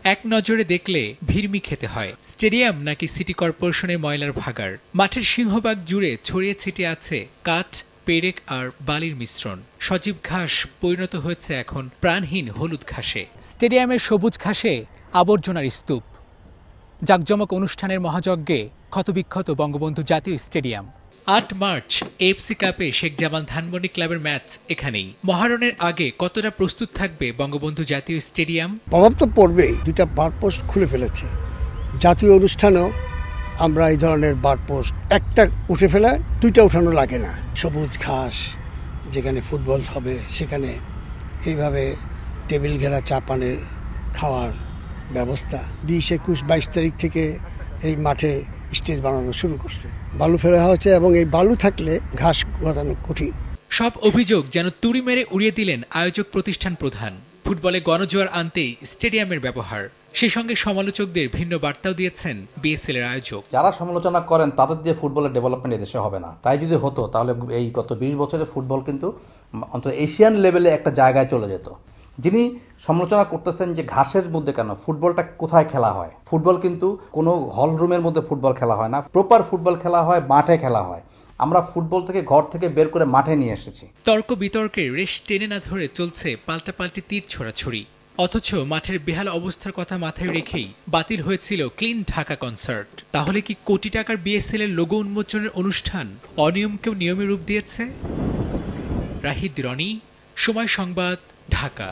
এক নজরে দেখলে ভিড়মি খেতে হয়। স্টেডিয়াম নাকি সিটি কর্পোরেশনের ময়লার ভাগাড়। মাঠের সিংহভাগ জুড়ে ছড়িয়ে ছিটিয়ে আছে কাঠ, পেরেক আর বালির মিশ্রণ। সজীব ঘাস পরিণত হয়েছে এখন প্রাণহীন হলুদ ঘাসে। স্টেডিয়ামের সবুজ ঘাসে আবর্জনার স্তূপ। জাকজমক অনুষ্ঠানের মহাযজ্ঞে ক্ষতবিক্ষত বঙ্গবন্ধু জাতীয় স্টেডিয়াম। ৮ মার্চ এএফসি কাপে শেখ জামাল ধানমন্ডি ক্লাবের ম্যাচ এখানেই। মহারণের আগে কতটা প্রস্তুত থাকবে বঙ্গবন্ধু জাতীয় স্টেডিয়াম? প্রভাব তো পড়বেই। 2টা বারপোস্ট খুলে ফেলেছে। জাতীয় অনুষ্ঠানেও আমরা এই ধরনের বারপোস্ট একটা উঠে ফেলায় 2টা উঠানো লাগে না। সবুজ ঘাস, যেখানে ফুটবল হবে সেখানে এইভাবে টেবিল ঘেরা চা পানের খাওয়ার ব্যবস্থা। 20, 21, 22 তারিখ থেকে এই মাঠে স্টেজ বানানো শুরু করছে। বালু ফেলা হয়েছে এবং এই বালু থাকলে ঘাস গজানো কঠিন। সব অভিযোগ যেন তুড়ি মেরে উড়িয়ে দিলেন আয়োজক প্রতিষ্ঠান প্রধান। ফুটবলে গণজোয়ার আনতেই স্টেডিয়ামের ব্যবহার। সেই সঙ্গে সমালোচকদের ভিন্ন বার্তাও দিয়েছেন বিএসএল এর আয়োজক। যারা সমালোচনা করেন তাদের দিয়ে ফুটবলের ডেভেলপমেন্ট এদেশে হবে না। তাই যদি হতো তাহলে এই গত 20 বছরের ফুটবল কিন্তু অন্তত এশিয়ান লেভেলে একটা জায়গায় চলে যেত। যিনি সমালোচনা করতেছেন যে ঘাসের মধ্যে কেন, ফুটবলটা কোথায় খেলা হয়? ফুটবল কিন্তু কোনো হল রুমের মধ্যে ফুটবল খেলা হয় না। প্রপার ফুটবল খেলা হয় মাঠে খেলা হয়। আমরা ফুটবল থেকে ঘর থেকে বের করে মাঠে নিয়ে এসেছি। তর্ক বিতর্কে রেশ টেনে না ধরে চলছে পাল্টাপাল্টি তীর ছোড়াছুড়ি। অথচ মাঠের বেহাল অবস্থার কথা মাথায় রেখেই বাতিল হয়েছিল ক্লিন ঢাকা কনসার্ট। তাহলে কি কোটি টাকার বিএসএল এর লোগো উন্মোচনের অনুষ্ঠান অনিয়মকেও নিয়মে রূপ দিয়েছে? রাহিদ রনি, সময় সংবাদ, ঢাকা।